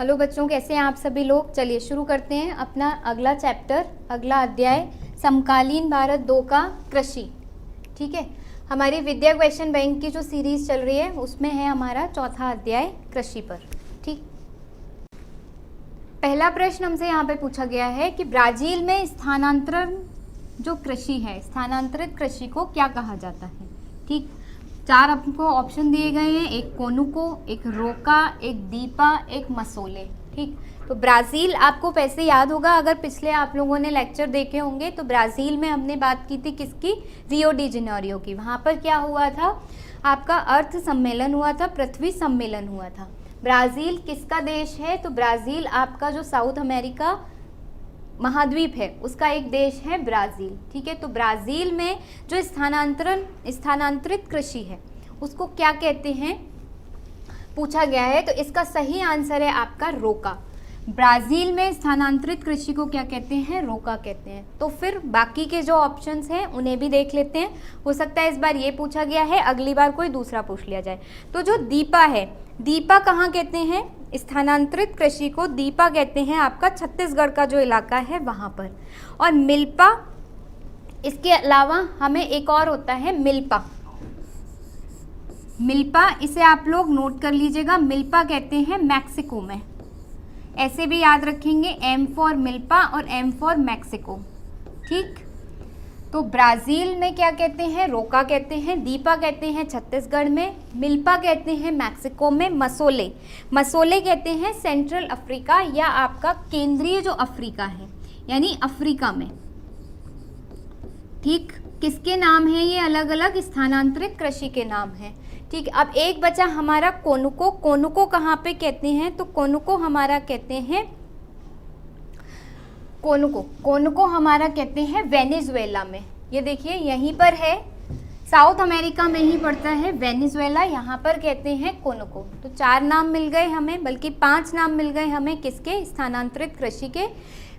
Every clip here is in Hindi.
हेलो बच्चों, कैसे हैं आप सभी लोग। चलिए शुरू करते हैं अपना अगला चैप्टर, अगला अध्याय समकालीन भारत 2 का कृषि। ठीक है, हमारी विद्या क्वेश्चन बैंक की जो सीरीज चल रही है उसमें है हमारा चौथा अध्याय कृषि पर। ठीक, पहला प्रश्न हमसे यहाँ पे पूछा गया है कि ब्राजील में स्थानांतरण जो कृषि है, स्थानांतरित कृषि को क्या कहा जाता है। ठीक, 4 आपको ऑप्शन दिए गए हैं, एक कोनुको, एक रोका, एक दीपा, एक मसोले। ठीक, तो ब्राज़ील आपको वैसे याद होगा, अगर पिछले आप लोगों ने लेक्चर देखे होंगे तो ब्राज़ील में हमने बात की थी किसकी, रियो डी जेनेरियो की। वहाँ पर क्या हुआ था, आपका अर्थ सम्मेलन हुआ था, पृथ्वी सम्मेलन हुआ था। ब्राज़ील किसका देश है, तो ब्राज़ील आपका जो साउथ अमेरिका महाद्वीप है उसका एक देश है ब्राज़ील। ठीक है, तो ब्राज़ील में जो स्थानांतरित कृषि है उसको क्या कहते हैं पूछा गया है, तो इसका सही आंसर है आपका रोका। ब्राज़ील में स्थानांतरित कृषि को क्या कहते हैं, रोका कहते हैं। तो फिर बाकी के जो ऑप्शंस हैं उन्हें भी देख लेते हैं, हो सकता है इस बार ये पूछा गया है, अगली बार कोई दूसरा पूछ लिया जाए। तो जो दीपा है, दीपा कहाँ कहते हैं, स्थानांतरित कृषि को दीपा कहते हैं आपका छत्तीसगढ़ का जो इलाका है वहाँ पर। और मिल्पा, इसके अलावा हमें एक और होता है मिल्पा, मिल्पा इसे आप लोग नोट कर लीजिएगा, मिल्पा कहते हैं मैक्सिको में, ऐसे भी याद रखेंगे, M फॉर मिल्पा और M फॉर मैक्सिको। ठीक, तो ब्राज़ील में क्या कहते हैं, रोका कहते हैं, दीपा कहते हैं छत्तीसगढ़ में, मिल्पा कहते हैं मैक्सिको में, मसोले, मसोले कहते हैं सेंट्रल अफ्रीका या आपका केंद्रीय जो अफ्रीका है यानी अफ्रीका में। ठीक, किसके नाम है ये, अलग अलग स्थानांतरित कृषि के नाम है। ठीक, अब एक बचा हमारा कोनुको, कोनुको कहाँ पे कहते हैं, तो कोनुको हमारा कहते हैं, कोनुको हमारा कहते हैं वेनेजुएला में। ये देखिए यहीं पर है, साउथ अमेरिका में ही पड़ता है वेनेजुएला, यहाँ पर कहते हैं कोनुको। तो 4 नाम मिल गए हमें, बल्कि 5 नाम मिल गए हमें किसके, स्थानांतरित कृषि के।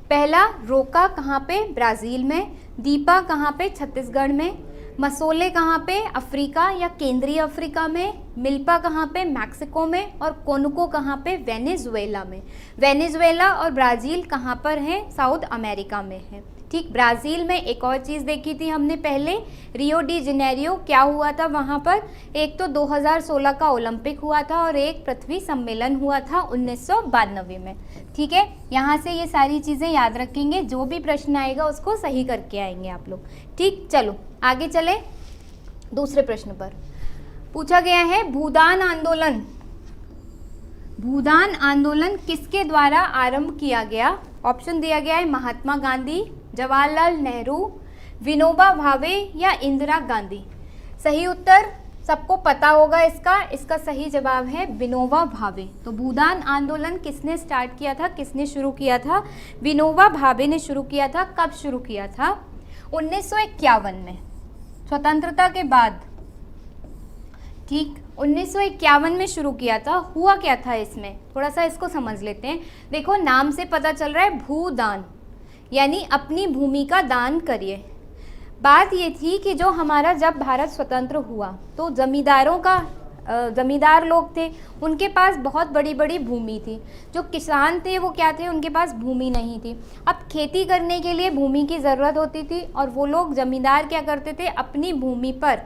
पहला रोका कहाँ पे, ब्राज़ील में, दीपा कहाँ पे, छत्तीसगढ़ में, मसोले कहाँ पे, अफ्रीका या केंद्रीय अफ्रीका में, मिल्पा कहाँ पे, मैक्सिको में, और कोनुको कहाँ पे, वेनेजुएला में। वेनेजुएला और ब्राज़ील कहाँ पर हैं, साउथ अमेरिका में है। ठीक, ब्राज़ील में एक और चीज़ देखी थी हमने पहले, रियो डी जेनेरियो, क्या हुआ था वहाँ पर, एक तो 2016 का ओलंपिक हुआ था और एक पृथ्वी सम्मेलन हुआ था 1992 में। ठीक है, यहाँ से ये सारी चीज़ें याद रखेंगे, जो भी प्रश्न आएगा उसको सही करके आएंगे आप लोग। ठीक, चलो आगे चले, दूसरे प्रश्न पर पूछा गया है भूदान आंदोलन, भूदान आंदोलन किसके द्वारा आरंभ किया गया। ऑप्शन दिया गया है महात्मा गांधी, जवाहरलाल नेहरू, विनोबा भावे या इंदिरा गांधी। सही उत्तर सबको पता होगा इसका सही जवाब है विनोबा भावे। तो भूदान आंदोलन किसने स्टार्ट किया था, किसने शुरू किया था, विनोबा भावे ने शुरू किया था। कब शुरू किया था, 1951 में, स्वतंत्रता के बाद। ठीक, 1951 में शुरू किया था। हुआ क्या था इसमें, थोड़ा सा इसको समझ लेते हैं। देखो नाम से पता चल रहा है भूदान, यानी अपनी भूमि का दान करिए। बात ये थी कि जो हमारा जब भारत स्वतंत्र हुआ तो जमींदार लोग थे, उनके पास बहुत बड़ी बड़ी भूमि थी। जो किसान थे वो क्या थे, उनके पास भूमि नहीं थी। अब खेती करने के लिए भूमि की ज़रूरत होती थी और वो लोग जमींदार क्या करते थे, अपनी भूमि पर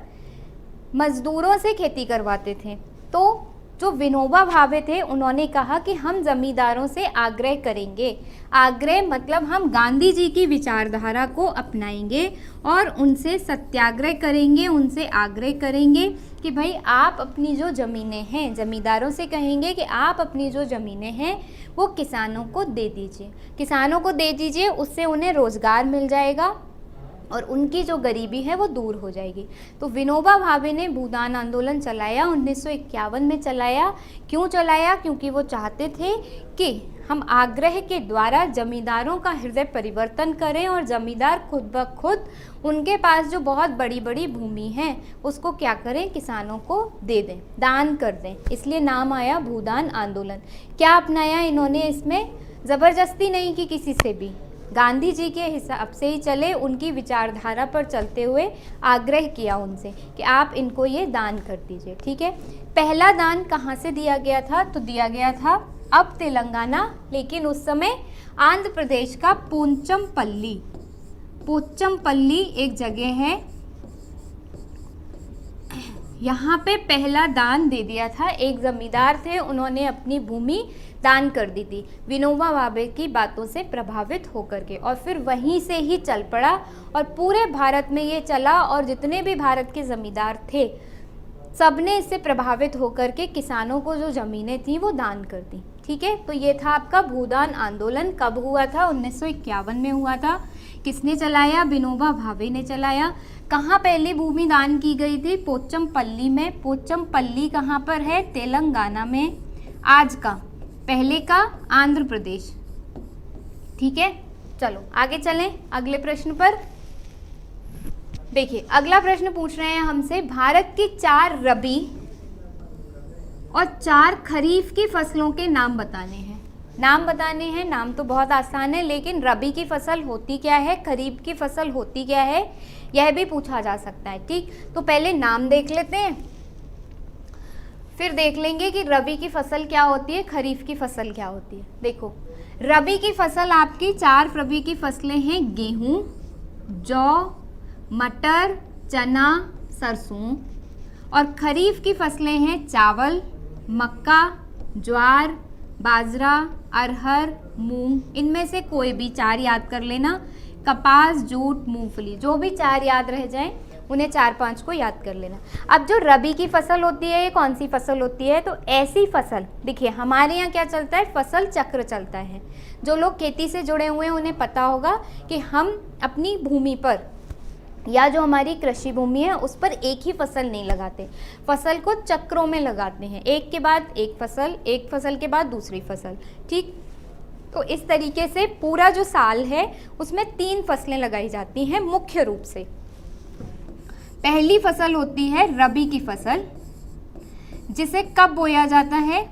मजदूरों से खेती करवाते थे। तो जो विनोबा भावे थे उन्होंने कहा कि हम जमींदारों से आग्रह करेंगे, आग्रह मतलब हम गांधी जी की विचारधारा को अपनाएंगे और उनसे सत्याग्रह करेंगे, उनसे आग्रह करेंगे कि भाई आप अपनी जो ज़मीनें हैं, जमींदारों से कहेंगे कि आप अपनी जो ज़मीनें हैं वो किसानों को दे दीजिए, किसानों को दे दीजिए, उससे उन्हें रोज़गार मिल जाएगा और उनकी जो गरीबी है वो दूर हो जाएगी। तो विनोबा भावे ने भूदान आंदोलन चलाया, 1951 में चलाया। क्यों चलाया, क्योंकि वो चाहते थे कि हम आग्रह के द्वारा जमींदारों का हृदय परिवर्तन करें और जमींदार खुद ब खुद उनके पास जो बहुत बड़ी बड़ी भूमि है उसको क्या करें, किसानों को दे दें, दान कर दें। इसलिए नाम आया भूदान आंदोलन। क्या अपनाया इन्होंने इसमें, ज़बरदस्ती नहीं की किसी से भी, गांधी जी के हिसाब से ही चले, उनकी विचारधारा पर चलते हुए आग्रह किया उनसे कि आप इनको ये दान कर दीजिए। ठीक है, पहला दान कहाँ से दिया गया था, तो दिया गया था अब तेलंगाना, लेकिन उस समय आंध्र प्रदेश का पोचमपल्ली, पोचमपल्ली एक जगह है, यहाँ पे पहला दान दे दिया था। एक जमींदार थे, उन्होंने अपनी भूमि दान कर दी थी विनोबा भावे की बातों से प्रभावित होकर के, और फिर वहीं से ही चल पड़ा और पूरे भारत में ये चला, और जितने भी भारत के जमींदार थे सबने इससे प्रभावित होकर के किसानों को जो ज़मीनें थी वो दान कर दी। ठीक है, तो ये था आपका भूदान आंदोलन। कब हुआ था? 1951 में हुआ था। किसने चलाया? विनोबा भावे ने चलाया। कहाँ पहली भूमि दान की गई थी? पोचमपल्ली में। पोचमपल्ली कहाँ पर है? तेलंगाना में। आज का, पहले का आंध्र प्रदेश। ठीक है, चलो आगे चलें अगले प्रश्न पर। देखिए अगला प्रश्न पूछ रहे हैं हमसे, भारत की 4 रबी और 4 खरीफ की फसलों के नाम बताने हैं। नाम बताने हैं, नाम तो बहुत आसान है, लेकिन रबी की फसल होती क्या है, खरीफ की फसल होती क्या है, यह भी पूछा जा सकता है। ठीक, तो पहले नाम देख लेते हैं, फिर देख लेंगे कि रबी की फसल क्या होती है, खरीफ की फसल क्या होती है। देखो रबी की फसल आपकी 4 रबी की फसलें हैं, गेहूं, जौ, मटर, चना, सरसों। और खरीफ की फसलें हैं चावल, मक्का, ज्वार, बाजरा, अरहर, मूंग। इनमें से कोई भी 4 याद कर लेना, कपास, जूट, मूंगफली, जो भी 4 याद रह जाएं उन्हें 4-5 को याद कर लेना। अब जो रबी की फसल होती है ये कौन सी फसल होती है? तो ऐसी फसल, देखिए हमारे यहाँ क्या चलता है, फसल चक्र चलता है। जो लोग खेती से जुड़े हुए हैं उन्हें पता होगा कि हम अपनी भूमि पर या जो हमारी कृषि भूमि है उस पर एक ही फसल नहीं लगाते, फसल को चक्रों में लगाते हैं, एक के बाद एक फसल, एक फसल के बाद दूसरी फसल। ठीक, तो इस तरीके से पूरा जो साल है उसमें 3 फसलें लगाई जाती हैं मुख्य रूप से। पहली फसल होती है रबी की फसल, जिसे कब बोया जाता है?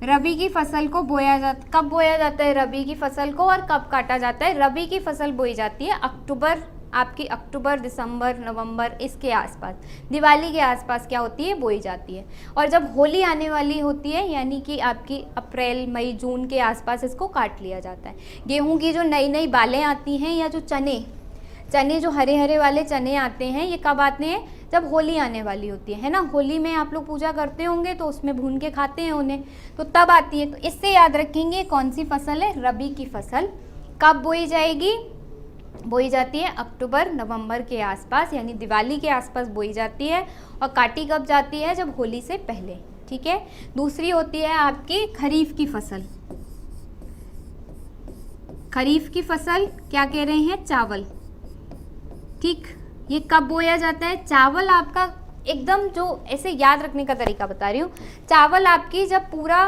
रबी की फसल को कब बोया जाता है रबी की फसल को, और कब काटा जाता है? रबी की फसल बोई जाती है अक्टूबर, आपकी अक्टूबर, दिसंबर, नवंबर, इसके आसपास, दिवाली के आसपास क्या होती है, बोई जाती है। और जब होली आने वाली होती है यानी कि आपकी अप्रैल, मई, जून के आसपास इसको काट लिया जाता है। गेहूं की जो नई नई बालें आती हैं या जो चने जो हरे हरे वाले चने आते हैं, ये कब आते हैं? जब होली आने वाली होती है ना। होली में आप लोग पूजा करते होंगे तो उसमें भून के खाते हैं उन्हें, तो तब आती है। तो इससे याद रखेंगे कौन सी फसल है, रबी की फसल। कब बोई जाएगी? बोई जाती है अक्टूबर, नवंबर के आसपास, यानी दिवाली के आसपास बोई जाती है, और काटी कब जाती है? जब होली से पहले। ठीक है, दूसरी होती है आपकी खरीफ की फसल। खरीफ की फसल क्या कह रहे हैं? चावल। ठीक, ये कब बोया जाता है? चावल आपका एकदम, जो ऐसे याद रखने का तरीका बता रही हूँ, चावल आपकी जब पूरा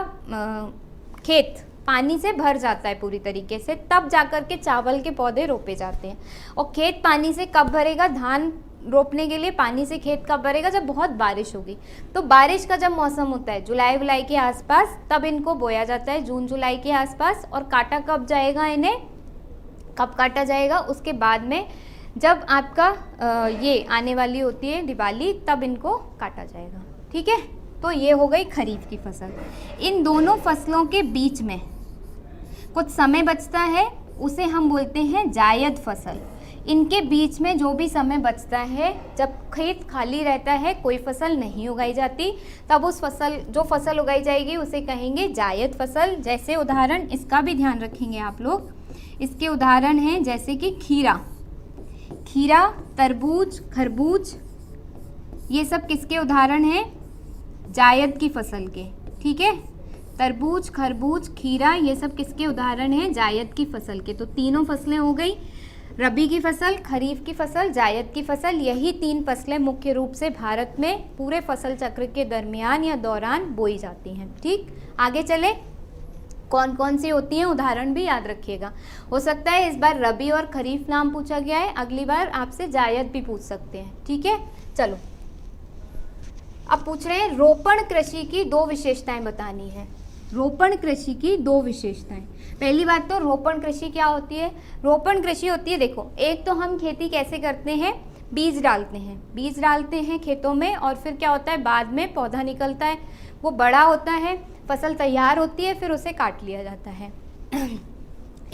खेत पानी से भर जाता है पूरी तरीके से, तब जाकर के चावल के पौधे रोपे जाते हैं। और खेत पानी से कब भरेगा? धान रोपने के लिए पानी से खेत कब भरेगा? जब बहुत बारिश होगी। तो बारिश का जब मौसम होता है जुलाई के आसपास, तब इनको बोया जाता है, जून जुलाई के आसपास। और काटा कब जाएगा इन्हें? कब काटा जाएगा? उसके बाद में, जब आपका ये आने वाली होती है दिवाली, तब इनको काटा जाएगा। ठीक है, तो ये हो गई खरीफ की फसल। इन दोनों फसलों के बीच में कुछ समय बचता है, उसे हम बोलते हैं जायद फसल। इनके बीच में जो भी समय बचता है, जब खेत खाली रहता है, कोई फसल नहीं उगाई जाती, तब उस जो फसल उगाई जाएगी उसे कहेंगे जायद फसल। जैसे उदाहरण, इसका भी ध्यान रखेंगे आप लोग, इसके उदाहरण हैं जैसे कि खीरा, तरबूज, खरबूज, ये सब किसके उदाहरण हैं? जायद की फसल के। ठीक है, तरबूज, खरबूज, खीरा, ये सब किसके उदाहरण हैं? जायद की फसल के। तो तीनों फसलें हो गई, रबी की फसल, खरीफ की फसल, जायद की फसल। यही 3 फसलें मुख्य रूप से भारत में पूरे फसल चक्र के दरमियान या दौरान बोई जाती हैं। ठीक, आगे चले, कौन कौन सी होती हैं उदाहरण भी याद रखिएगा। हो सकता है इस बार रबी और खरीफ नाम पूछा गया है, अगली बार आपसे जायद भी पूछ सकते हैं। ठीक है, चलो अब पूछ रहे हैं रोपण कृषि की 2 विशेषताएं बतानी है। रोपण कृषि की 2 विशेषताएं। पहली बात तो रोपण कृषि क्या होती है? रोपण कृषि होती है, देखो, एक तो हम खेती कैसे करते हैं, बीज डालते हैं खेतों में, और फिर क्या होता है, बाद में पौधा निकलता है, वो बड़ा होता है, फसल तैयार होती है फिर उसे काट लिया जाता है।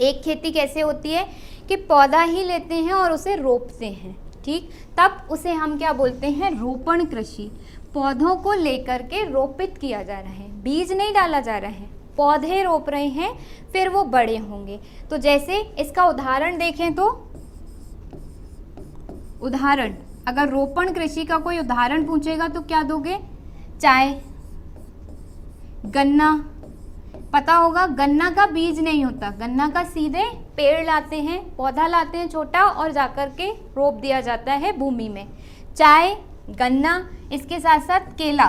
एक खेती कैसे होती है कि पौधा ही लेते हैं और उसे रोपते हैं, ठीक, तब उसे हम क्या बोलते हैं, रोपण कृषि। पौधों को लेकर के रोपित किया जा रहा है, बीज नहीं डाला जा रहा है, पौधे रोप रहे हैं फिर वो बड़े होंगे। तो जैसे इसका उदाहरण देखें तो उदाहरण, अगर रोपण कृषि का कोई उदाहरण पूछेगा तो क्या दोगे, चाय, गन्ना। पता होगा गन्ना का बीज नहीं होता, गन्ना का सीधे पेड़ लाते हैं, पौधा लाते हैं छोटा और जाकर के रोप दिया जाता है भूमि में। चाय, गन्ना, इसके साथ साथ केला,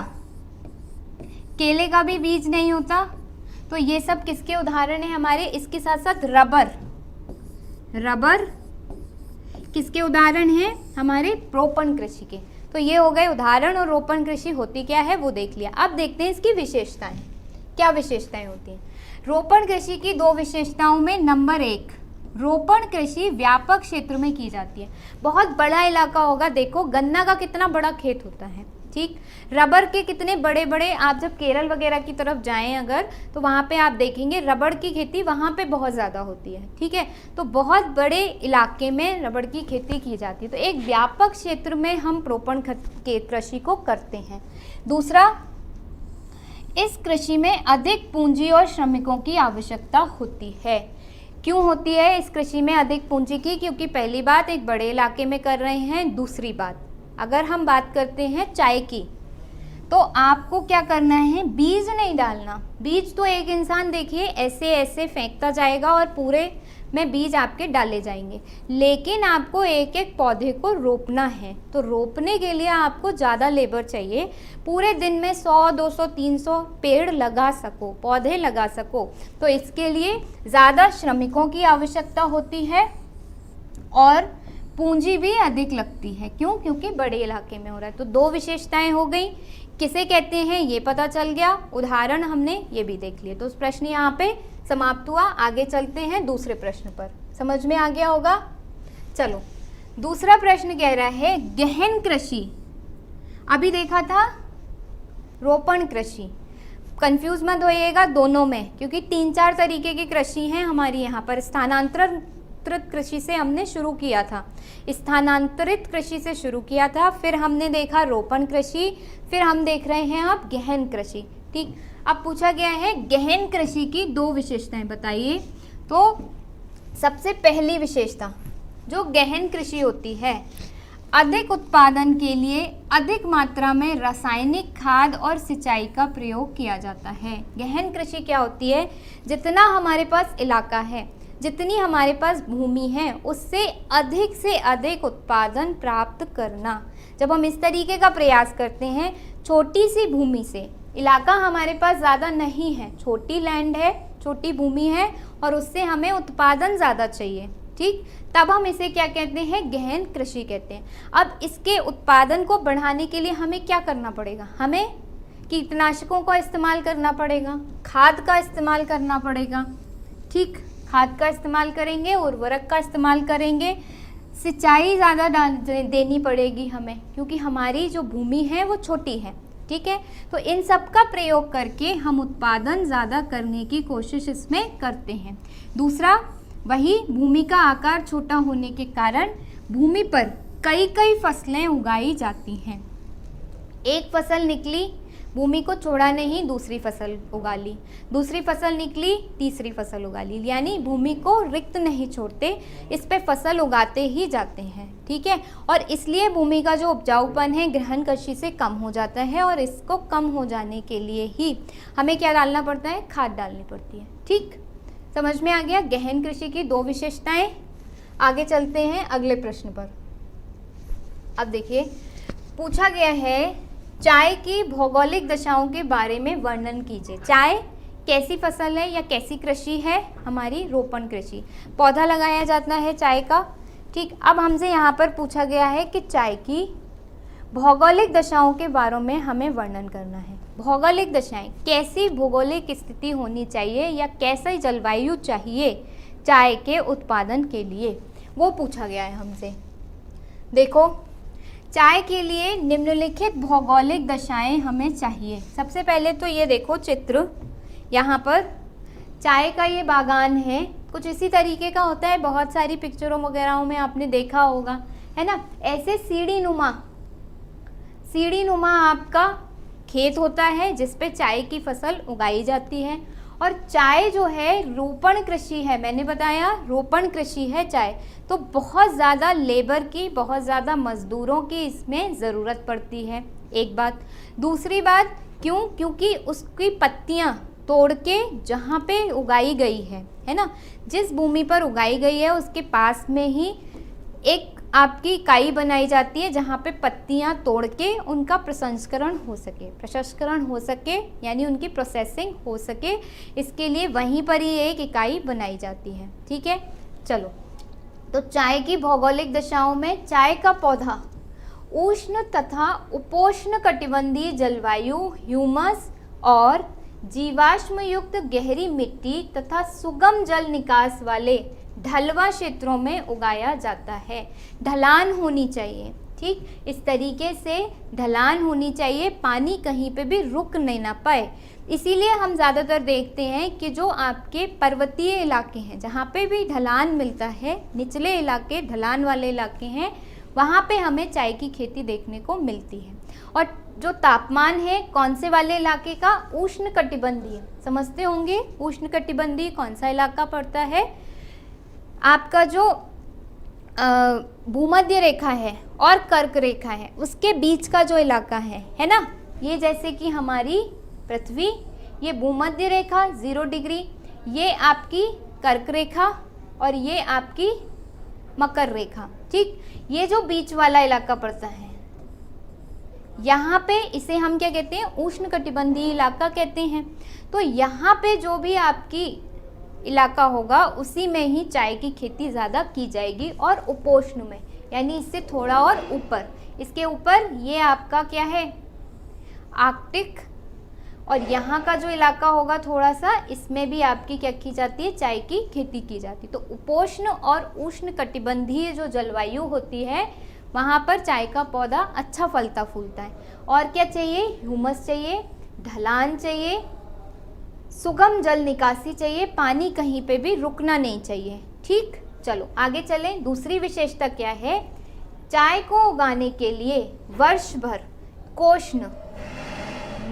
केले का भी बीज नहीं होता। तो ये सब किसके उदाहरण है हमारे। इसके साथ साथ रबर, रबर किसके उदाहरण हैं हमारे, रोपण कृषि के। तो ये हो गए उदाहरण, और रोपण कृषि होती क्या है वो देख लिया। अब देखते हैं इसकी विशेषताएं, क्या विशेषताएं होती हैं। रोपण कृषि की 2 विशेषताओं में नंबर 1, रोपण कृषि व्यापक क्षेत्र में की जाती है। बहुत बड़ा इलाका होगा, देखो गन्ना का कितना बड़ा खेत होता है, ठीक, रबर के कितने बड़े बड़े, आप जब केरल वगैरह की तरफ जाएं अगर तो वहाँ पे आप देखेंगे रबड़ की खेती वहाँ पे बहुत ज़्यादा होती है, ठीक है। तो बहुत बड़े इलाके में रबड़ की खेती की जाती है। तो एक व्यापक क्षेत्र में हम रोपण कृषि को करते हैं। दूसरा, इस कृषि में अधिक पूंजी और श्रमिकों की आवश्यकता होती है। क्यों होती है इस कृषि में अधिक पूंजी की, क्योंकि पहली बात एक बड़े इलाके में कर रहे हैं। दूसरी बात, अगर हम बात करते हैं चाय की, तो आपको क्या करना है, बीज नहीं डालना। बीज तो एक इंसान देखिए ऐसे ऐसे फेंकता जाएगा और पूरे में बीज आपके डाले जाएंगे, लेकिन आपको एक एक पौधे को रोपना है। तो रोपने के लिए आपको ज़्यादा लेबर चाहिए, पूरे दिन में 100, 200, 300 पेड़ लगा सको, पौधे लगा सको, तो इसके लिए ज़्यादा श्रमिकों की आवश्यकता होती है और पूंजी भी अधिक लगती है। क्यों, क्योंकि बड़े इलाके में हो रहा है। तो 2 विशेषताएं हो गई, किसे कहते हैं ये पता चल गया, उदाहरण हमने ये भी देख लिए। तो उस प्रश्न यहाँ पे समाप्त हुआ। आगे चलते हैं दूसरे प्रश्न पर, समझ में आ गया होगा। चलो दूसरा प्रश्न कह रहा है गहन कृषि। अभी देखा था रोपण कृषि, कंफ्यूज मत होइएगा दोनों में, क्योंकि 3-4 तरीके की कृषि हैं हमारी यहाँ पर। स्थानांतरित कृषि से हमने शुरू किया था, स्थानांतरित कृषि से शुरू किया था, फिर हमने देखा रोपण कृषि, फिर हम देख रहे हैं अब गहन कृषि, ठीक। अब पूछा गया है गहन कृषि की 2 विशेषताएं बताइए। तो सबसे पहली विशेषता जो गहन कृषि होती है, अधिक उत्पादन के लिए अधिक मात्रा में रासायनिक खाद और सिंचाई का प्रयोग किया जाता है। गहन कृषि क्या होती है, जितना हमारे पास इलाका है, जितनी हमारे पास भूमि है, उससे से अधिक उत्पादन प्राप्त करना। जब हम इस तरीके का प्रयास करते हैं, छोटी सी भूमि से, इलाका हमारे पास ज़्यादा नहीं है, छोटी लैंड है, छोटी भूमि है, और उससे हमें उत्पादन ज़्यादा चाहिए, ठीक, तब हम इसे क्या कहते हैं, गहन कृषि कहते हैं। अब इसके उत्पादन को बढ़ाने के लिए हमें क्या करना पड़ेगा, हमें कीटनाशकों का इस्तेमाल करना पड़ेगा, खाद का इस्तेमाल करना पड़ेगा, ठीक, खाद का इस्तेमाल करेंगे, उर्वरक का इस्तेमाल करेंगे, सिंचाई ज़्यादा देनी पड़ेगी हमें, क्योंकि हमारी जो भूमि है वो छोटी है, ठीक है। तो इन सब का प्रयोग करके हम उत्पादन ज़्यादा करने की कोशिश इसमें करते हैं। दूसरा, वही भूमि का आकार छोटा होने के कारण भूमि पर कई फसलें उगाई जाती हैं। एक फसल निकली, भूमि को छोड़ा नहीं, दूसरी फसल उगा ली, दूसरी फसल निकली, तीसरी फसल उगा ली, यानी भूमि को रिक्त नहीं छोड़ते, इस पे फसल उगाते ही जाते हैं, ठीक है। और इसलिए भूमि का जो उपजाऊपन है गहन कृषि से कम हो जाता है, और इसको कम हो जाने के लिए ही हमें क्या डालना पड़ता है, खाद डालनी पड़ती है, ठीक। समझ में आ गया गहन कृषि की 2 विशेषताएं। आगे चलते हैं अगले प्रश्न पर। अब देखिए पूछा गया है चाय की भौगोलिक दशाओं के बारे में वर्णन कीजिए। चाय कैसी फसल है या कैसी कृषि है, हमारी रोपण कृषि, पौधा लगाया जाता है चाय का, ठीक। अब हमसे यहाँ पर पूछा गया है कि चाय की भौगोलिक दशाओं के बारे में हमें वर्णन करना है। भौगोलिक दशाएं, कैसी भौगोलिक स्थिति होनी चाहिए या कैसी जलवायु चाहिए चाय के उत्पादन के लिए, वो पूछा गया है हमसे। देखो चाय के लिए निम्नलिखित भौगोलिक दशाएं हमें चाहिए। सबसे पहले तो ये देखो चित्र, यहाँ पर चाय का ये बागान है, कुछ इसी तरीके का होता है, बहुत सारी पिक्चरों वगैरह में आपने देखा होगा, है ना। ऐसे सीढ़ी नुमा आपका खेत होता है जिस पे चाय की फसल उगाई जाती है। और चाय जो है रोपण कृषि है, मैंने बताया रोपण कृषि है चाय, तो बहुत ज़्यादा लेबर की, बहुत ज़्यादा मज़दूरों की इसमें ज़रूरत पड़ती है, एक बात। दूसरी बात, क्योंकि उसकी पत्तियाँ तोड़ के जहाँ पे उगाई गई है ना, जिस भूमि पर उगाई गई है उसके पास में ही एक आपकी इकाई बनाई जाती है जहाँ पे पत्तियाँ तोड़ के उनका प्रसंस्करण हो सके, यानी उनकी प्रोसेसिंग हो सके, इसके लिए वहीं पर ही एक इकाई बनाई जाती है, ठीक है। चलो, तो चाय की भौगोलिक दशाओं में चाय का पौधा उष्ण तथा उपोष्ण कटिबंधीय जलवायु, ह्यूमस और जीवाश्म युक्त गहरी मिट्टी तथा सुगम जल निकास वाले ढलवा क्षेत्रों में उगाया जाता है। ढलान होनी चाहिए, ठीक, इस तरीके से ढलान होनी चाहिए, पानी कहीं पे भी रुक नहीं ना पाए। इसीलिए हम ज़्यादातर देखते हैं कि जो आपके पर्वतीय इलाके हैं, जहाँ पे भी ढलान मिलता है, निचले इलाके, ढलान वाले इलाके हैं, वहाँ पे हमें चाय की खेती देखने को मिलती है। और जो तापमान है कौन से वाले इलाके का, उष्ण कटिबंधीय, समझते होंगे उष्ण कटिबंधीय कौन सा इलाका पड़ता है, आपका जो भूमध्य रेखा है और कर्क रेखा है उसके बीच का जो इलाका है ना, ये जैसे कि हमारी पृथ्वी, ये भूमध्य रेखा 0 डिग्री, ये आपकी कर्क रेखा और ये आपकी मकर रेखा, ठीक, ये जो बीच वाला इलाका पड़ता है यहाँ पे, इसे हम क्या कहते हैं, उष्ण कटिबंधीय इलाका कहते हैं। तो यहाँ पे जो भी आपकी इलाका होगा उसी में ही चाय की खेती ज़्यादा की जाएगी। और उपोष्ण में, यानी इससे थोड़ा और ऊपर, इसके ऊपर ये आपका क्या है, आर्कटिक, और यहाँ का जो इलाका होगा थोड़ा सा, इसमें भी आपकी क्या की जाती है, चाय की खेती की जाती है। तो उपोष्ण और उष्ण कटिबंधीय जो जलवायु होती है वहाँ पर चाय का पौधा अच्छा फलता फूलता है। और क्या चाहिए, ह्यूमस चाहिए, ढलान चाहिए, सुगम जल निकासी चाहिए, पानी कहीं पे भी रुकना नहीं चाहिए, ठीक। चलो आगे चलें, दूसरी विशेषता क्या है, चाय को उगाने के लिए वर्ष भर कोष्ण,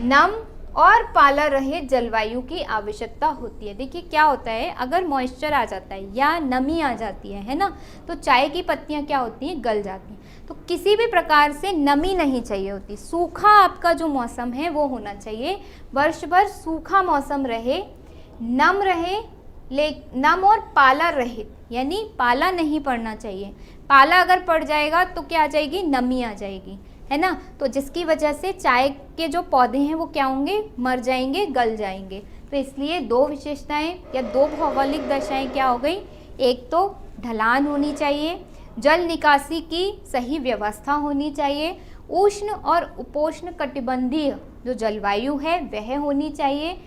नम और पाला रहित जलवायु की आवश्यकता होती है। देखिए क्या होता है, अगर मॉइस्चर आ जाता है या नमी आ जाती है ना, तो चाय की पत्तियां क्या होती हैं, गल जाती हैं। तो किसी भी प्रकार से नमी नहीं चाहिए होती, सूखा आपका जो मौसम है वो होना चाहिए, वर्ष भर सूखा मौसम रहे, नम रहे, नम और पाला रहित, यानी पाला नहीं पड़ना चाहिए। पाला अगर पड़ जाएगा तो क्या आ जाएगी, नमी आ जाएगी, है ना। तो जिसकी वजह से चाय के जो पौधे हैं वो क्या होंगे, मर जाएंगे, गल जाएंगे। तो इसलिए दो विशेषताएं या दो भौगोलिक दशाएं क्या हो गई, एक तो ढलान होनी चाहिए, जल निकासी की सही व्यवस्था होनी चाहिए, उष्ण और उपोष्ण कटिबंधीय जो जलवायु है वह होनी चाहिए,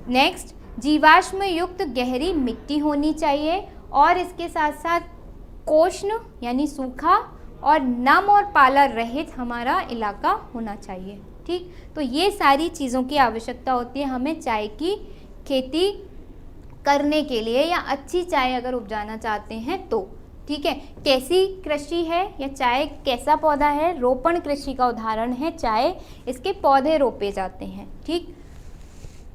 नेक्स्ट जीवाश्म युक्त गहरी मिट्टी होनी चाहिए, और इसके साथ साथ कोष्ण यानी सूखा और नम और पाला रहित हमारा इलाका होना चाहिए, ठीक। तो ये सारी चीज़ों की आवश्यकता होती है हमें चाय की खेती करने के लिए, या अच्छी चाय अगर उपजाना चाहते हैं तो, ठीक है। कैसी कृषि है या चाय कैसा पौधा है, रोपण कृषि का उदाहरण है चाय, इसके पौधे रोपे जाते हैं, ठीक।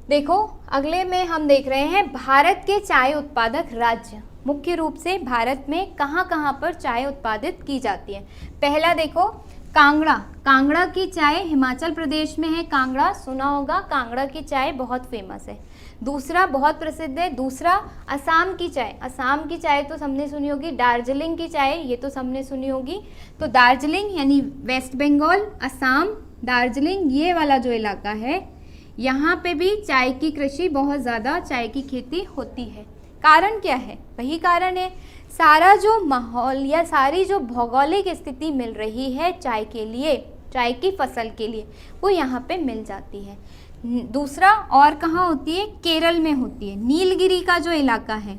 देखो अगले में हम देख रहे हैं भारत के चाय उत्पादक राज्य, मुख्य रूप से भारत में कहाँ कहाँ पर चाय उत्पादित की जाती है। पहला देखो कांगड़ा, कांगड़ा की चाय हिमाचल प्रदेश में है, कांगड़ा सुना होगा, कांगड़ा की चाय बहुत फेमस है। दूसरा बहुत प्रसिद्ध है, दूसरा असम की चाय, असम की चाय तो सबने सुनी होगी, दार्जिलिंग की चाय ये तो सबने सुनी होगी। तो दार्जिलिंग यानी वेस्ट बंगाल, असम, दार्जिलिंग ये वाला जो इलाका है यहाँ पे भी चाय की कृषि, बहुत ज़्यादा चाय की खेती होती है। कारण क्या है, वही कारण है सारा जो माहौल या सारी जो भौगोलिक स्थिति मिल रही है चाय के लिए, चाय की फसल के लिए, वो यहाँ पे मिल जाती है। दूसरा और कहाँ होती है, केरल में होती है। नीलगिरी का जो इलाका है,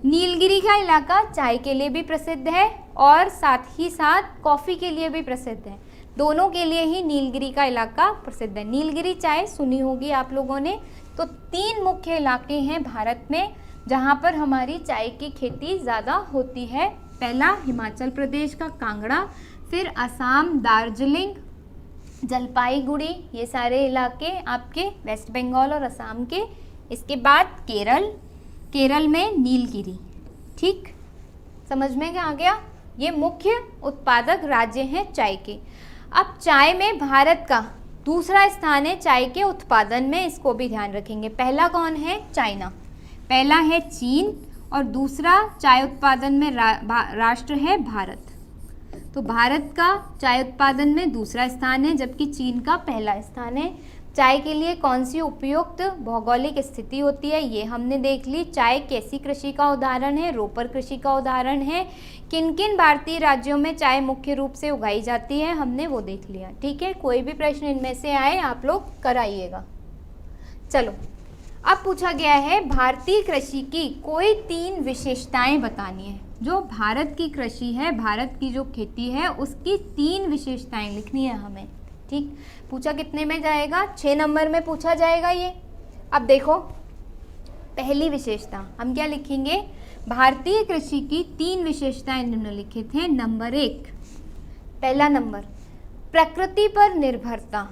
नीलगिरी का इलाका चाय के लिए भी प्रसिद्ध है और साथ ही साथ कॉफ़ी के लिए भी प्रसिद्ध है, दोनों के लिए ही नीलगिरी का इलाका प्रसिद्ध है। नीलगिरी चाय सुनी होगी आप लोगों ने, तो 3 मुख्य इलाके हैं भारत में जहाँ पर हमारी चाय की खेती ज़्यादा होती है। पहला हिमाचल प्रदेश का कांगड़ा, फिर असम दार्जिलिंग, जलपाईगुड़ी, ये सारे इलाके आपके वेस्ट बंगाल और असम के। इसके बाद केरल में नीलगिरी। ठीक, समझ में क्या आ गया? ये मुख्य उत्पादक राज्य हैं चाय के। अब चाय में भारत का दूसरा स्थान है चाय के उत्पादन में, इसको भी ध्यान रखेंगे। पहला कौन है? चाइना, पहला है चीन और दूसरा चाय उत्पादन में राष्ट्र है भारत। तो भारत का चाय उत्पादन में दूसरा स्थान है जबकि चीन का पहला स्थान है। चाय के लिए कौन सी उपयुक्त भौगोलिक स्थिति होती है ये हमने देख ली। चाय कैसी कृषि का उदाहरण है? रोपर कृषि का उदाहरण है। किन किन भारतीय राज्यों में चाय मुख्य रूप से उगाई जाती है हमने वो देख लिया। ठीक है, कोई भी प्रश्न इनमें से आए आप लोग कराइएगा। चलो, अब पूछा गया है भारतीय कृषि की कोई 3 विशेषताएं बतानी है। जो भारत की कृषि है, भारत की जो खेती है, उसकी 3 विशेषताएं लिखनी है हमें। ठीक, पूछा कितने में जाएगा? 6 नंबर में पूछा जाएगा ये। अब देखो, पहली विशेषता हम क्या लिखेंगे? भारतीय कृषि की 3 विशेषताएं निम्नलिखित हैं। नंबर 1, पहला नंबर, प्रकृति पर निर्भरता।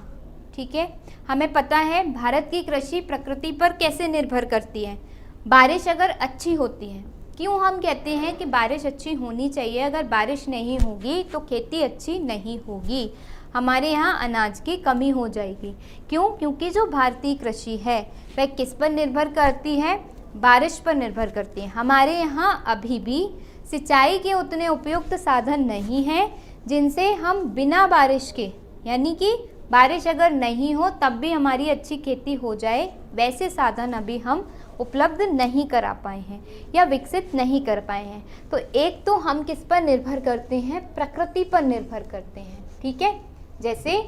ठीक है, हमें पता है भारत की कृषि प्रकृति पर कैसे निर्भर करती है। बारिश अगर अच्छी होती है, क्यों हम कहते हैं कि बारिश अच्छी होनी चाहिए, अगर बारिश नहीं होगी तो खेती अच्छी नहीं होगी, हमारे यहाँ अनाज की कमी हो जाएगी। क्यों? क्योंकि जो भारतीय कृषि है वह किस पर निर्भर करती है? बारिश पर निर्भर करती है। हमारे यहाँ अभी भी सिंचाई के उतने उपयुक्त साधन नहीं हैं जिनसे हम बिना बारिश के, यानी कि बारिश अगर नहीं हो तब भी हमारी अच्छी खेती हो जाए, वैसे साधन अभी हम उपलब्ध नहीं करा पाए हैं या विकसित नहीं कर पाए हैं। तो एक तो हम किस पर निर्भर करते हैं? प्रकृति पर निर्भर करते हैं। ठीक है, जैसे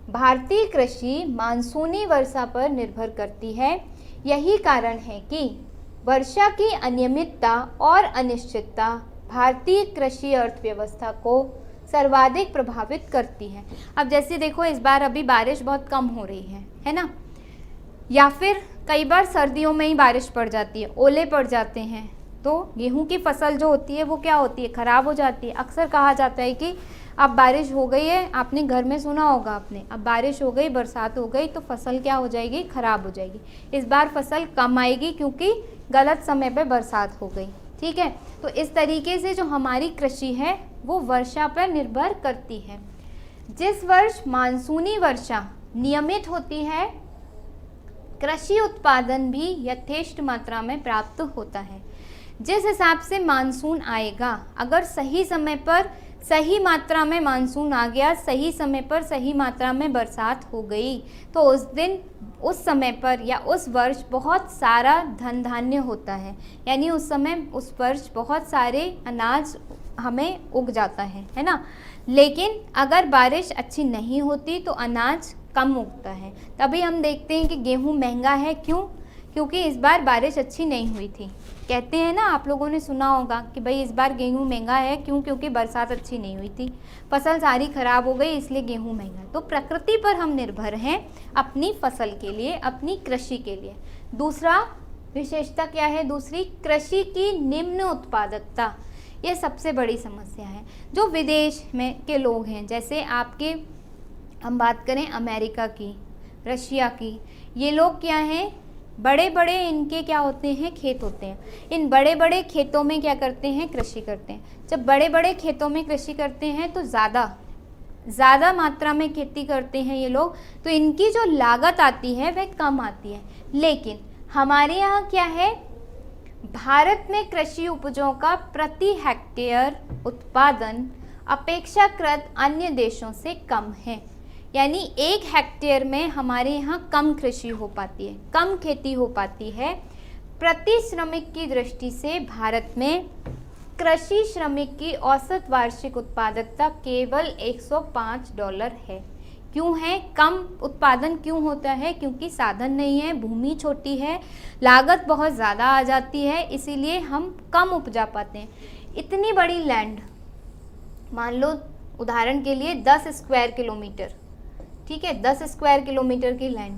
भारतीय कृषि मानसूनी वर्षा पर निर्भर करती है। यही कारण है कि वर्षा की अनियमितता और अनिश्चितता भारतीय कृषि अर्थव्यवस्था को सर्वाधिक प्रभावित करती है। अब जैसे देखो, इस बार अभी बारिश बहुत कम हो रही है ना, या फिर कई बार सर्दियों में ही बारिश पड़ जाती है, ओले पड़ जाते हैं, तो गेहूं की फसल जो होती है वो क्या होती है? खराब हो जाती है। अक्सर कहा जाता है कि अब बारिश हो गई है, आपने घर में सुना होगा आपने, अब बारिश हो गई, बरसात हो गई तो फसल क्या हो जाएगी? खराब हो जाएगी। इस बार फसल कम आएगी क्योंकि गलत समय पे बरसात हो गई। ठीक है, तो इस तरीके से जो हमारी कृषि है वो वर्षा पर निर्भर करती है। जिस वर्ष मानसूनी वर्षा नियमित होती है, कृषि उत्पादन भी यथेष्ट मात्रा में प्राप्त होता है। जिस हिसाब से मानसून आएगा, अगर सही समय पर सही मात्रा में मानसून आ गया, सही समय पर सही मात्रा में बरसात हो गई, तो उस दिन, उस समय पर या उस वर्ष बहुत सारा धन धान्य होता है, यानी उस समय उस वर्ष बहुत सारे अनाज हमें उग जाता है ना। लेकिन अगर बारिश अच्छी नहीं होती तो अनाज कम उगता है। तभी हम देखते हैं कि गेहूं महंगा है। क्यों? क्योंकि इस बार बारिश अच्छी नहीं हुई थी। कहते हैं ना, आप लोगों ने सुना होगा कि भाई इस बार गेहूं महंगा है। क्यों? क्योंकि बरसात अच्छी नहीं हुई थी, फसल सारी खराब हो गई, इसलिए गेहूं महंगा है। तो प्रकृति पर हम निर्भर हैं अपनी फसल के लिए, अपनी कृषि के लिए। दूसरा विशेषता क्या है? दूसरी, कृषि की निम्न उत्पादकता। ये सबसे बड़ी समस्या है। जो विदेश में के लोग हैं, जैसे आपके, हम बात करें अमेरिका की, रशिया की, ये लोग क्या हैं? बड़े बड़े इनके क्या होते हैं? खेत होते हैं। इन बड़े बड़े खेतों में क्या करते हैं? कृषि करते हैं। जब बड़े बड़े खेतों में कृषि करते हैं तो ज़्यादा मात्रा में खेती करते हैं ये लोग, तो इनकी जो लागत आती है वह कम आती है। लेकिन हमारे यहाँ क्या है? भारत में कृषि उपजों का प्रति हेक्टेयर उत्पादन अपेक्षाकृत अन्य देशों से कम है। यानी 1 हेक्टेयर में हमारे यहाँ कम कृषि हो पाती है, कम खेती हो पाती है। प्रति श्रमिक की दृष्टि से भारत में कृषि श्रमिक की औसत वार्षिक उत्पादकता केवल $105 है। क्यों है? कम उत्पादन क्यों होता है? क्योंकि साधन नहीं है, भूमि छोटी है, लागत बहुत ज़्यादा आ जाती है, इसीलिए हम कम उपजा पाते हैं। इतनी बड़ी लैंड, मान लो उदाहरण के लिए 10 स्क्वायर किलोमीटर, ठीक है, 10 स्क्वायर किलोमीटर की लैंड,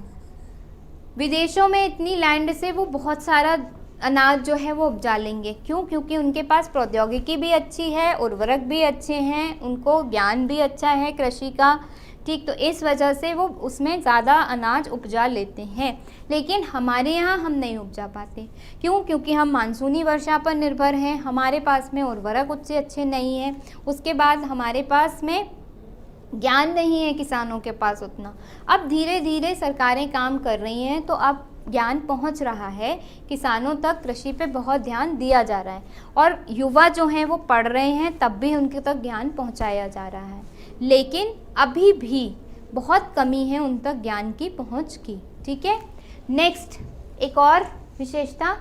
विदेशों में इतनी लैंड से वो बहुत सारा अनाज जो है वो उपजा लेंगे। क्यों? क्योंकि उनके पास प्रौद्योगिकी भी अच्छी है, उर्वरक भी अच्छे हैं, उनको ज्ञान भी अच्छा है कृषि का। ठीक, तो इस वजह से वो उसमें ज़्यादा अनाज उपजा लेते हैं। लेकिन हमारे यहाँ हम नहीं उपजा पाते। क्यों? क्योंकि हम मानसूनी वर्षा पर निर्भर हैं, हमारे पास में उर्वरक उतने अच्छे नहीं हैं, उसके बाद हमारे पास में ज्ञान नहीं है किसानों के पास उतना। अब धीरे धीरे सरकारें काम कर रही हैं, तो अब ज्ञान पहुंच रहा है किसानों तक, कृषि पे बहुत ध्यान दिया जा रहा है और युवा जो हैं वो पढ़ रहे हैं, तब भी उनके तक ज्ञान पहुंचाया जा रहा है। लेकिन अभी भी बहुत कमी है उन तक ज्ञान की पहुंच की। ठीक है, नेक्स्ट एक और विशेषता,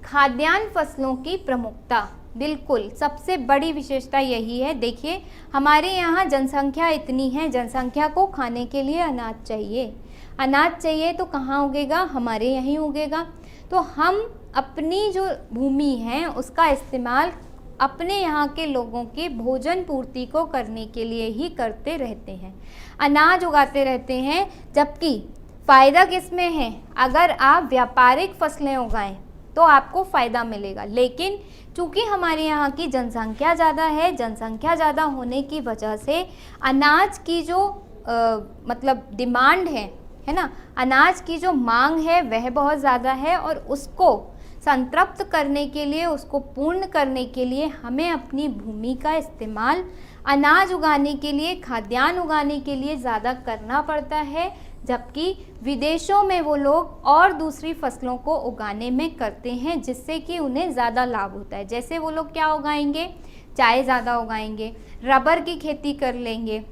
खाद्यान्न फसलों की प्रमुखता। बिल्कुल सबसे बड़ी विशेषता यही है। देखिए हमारे यहाँ जनसंख्या इतनी है, जनसंख्या को खाने के लिए अनाज चाहिए, अनाज चाहिए तो कहाँ उगेगा? हमारे यहीं उगेगा। तो हम अपनी जो भूमि है उसका इस्तेमाल अपने यहाँ के लोगों की भोजन पूर्ति को करने के लिए ही करते रहते हैं, अनाज उगाते रहते हैं। जबकि फ़ायदा किस में है? अगर आप व्यापारिक फसलें उगाएं तो आपको फ़ायदा मिलेगा। लेकिन चूँकि हमारे यहाँ की जनसंख्या ज़्यादा है, जनसंख्या ज़्यादा होने की वजह से अनाज की जो मतलब डिमांड है ना, अनाज की जो मांग है वह बहुत ज़्यादा है और उसको संतृप्त करने के लिए, उसको पूर्ण करने के लिए हमें अपनी भूमि का इस्तेमाल अनाज उगाने के लिए, खाद्यान्न उगाने के लिए ज़्यादा करना पड़ता है। जबकि विदेशों में वो लोग और दूसरी फसलों को उगाने में करते हैं जिससे कि उन्हें ज़्यादा लाभ होता है। जैसे वो लोग क्या उगाएंगे? चाय ज़्यादा उगाएंगे, रबर की खेती कर लेंगे,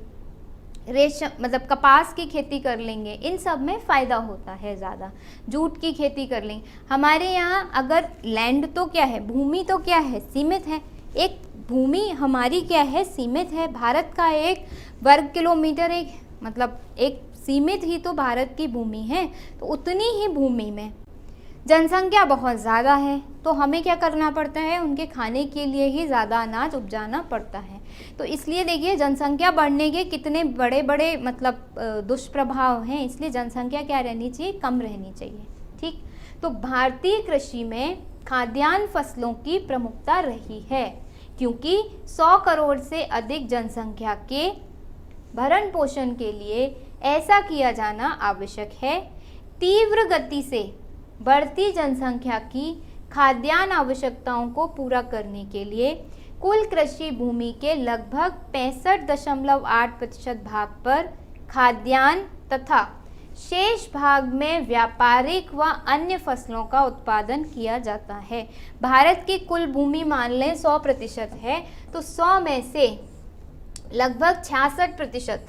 रेशम मतलब कपास की खेती कर लेंगे, इन सब में फ़ायदा होता है ज़्यादा, जूट की खेती कर लेंगे। हमारे यहाँ अगर लैंड तो क्या है, भूमि तो क्या है, सीमित है। एक भूमि हमारी क्या है, सीमित है। भारत का एक वर्ग किलोमीटर एक मतलब एक सीमित ही तो भारत की भूमि है। तो उतनी ही भूमि में जनसंख्या बहुत ज़्यादा है, तो हमें क्या करना पड़ता है? उनके खाने के लिए ही ज़्यादा अनाज उपजाना पड़ता है। तो इसलिए देखिए जनसंख्या बढ़ने के कितने बड़े बड़े मतलब दुष्प्रभाव हैं। इसलिए जनसंख्या क्या रहनी चाहिए? कम रहनी चाहिए। ठीक, तो भारतीय कृषि में खाद्यान्न फसलों की प्रमुखता रही है क्योंकि 100 करोड़ से अधिक जनसंख्या के भरण पोषण के लिए ऐसा किया जाना आवश्यक है। तीव्र गति से बढ़ती जनसंख्या की खाद्यान्न आवश्यकताओं को पूरा करने के लिए कुल कृषि भूमि के लगभग 65.8% भाग पर खाद्यान्न तथा शेष भाग में व्यापारिक व अन्य फसलों का उत्पादन किया जाता है। भारत की कुल भूमि मान लें 100% है, तो 100 में से लगभग 66%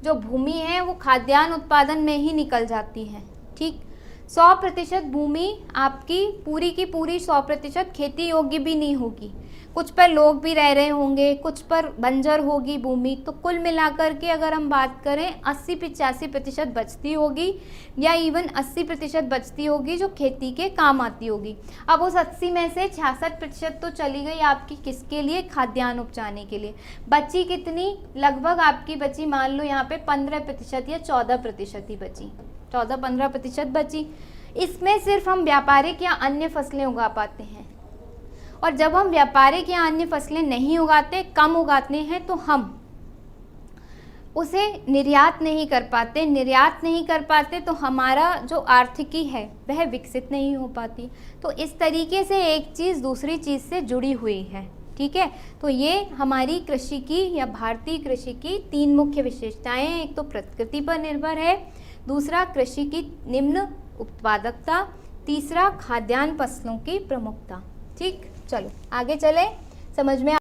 जो भूमि है वो खाद्यान्न उत्पादन में ही निकल जाती है। ठीक, 100% भूमि आपकी पूरी की पूरी 100% खेती योग्य भी नहीं होगी, कुछ पर लोग भी रह रहे होंगे, कुछ पर बंजर होगी भूमि। तो कुल मिलाकर के अगर हम बात करें 80-85% बचती होगी या इवन 80% बचती होगी जो खेती के काम आती होगी। अब उस 80 में से 66% तो चली गई आपकी किसके लिए? खाद्यान्न उपजाने के लिए। बची कितनी? लगभग आपकी बची मान लो यहाँ पे 15% या 14% ही बची, 14-15% बची। इसमें सिर्फ हम व्यापारिक या अन्य फसलें उगा पाते हैं, और जब हम व्यापारिक या अन्य फसलें नहीं उगाते, कम उगाते हैं, तो हम उसे निर्यात नहीं कर पाते। निर्यात नहीं कर पाते तो हमारा जो आर्थिकी है वह विकसित नहीं हो पाती। तो इस तरीके से एक चीज़ दूसरी चीज़ से जुड़ी हुई है। ठीक है, तो ये हमारी कृषि की या भारतीय कृषि की 3 मुख्य विशेषताएं हैं। एक तो प्रकृति पर निर्भर है, दूसरा कृषि की निम्न उत्पादकता, तीसरा खाद्यान्न फसलों की प्रमुखता। ठीक, चलो आगे चले, समझ में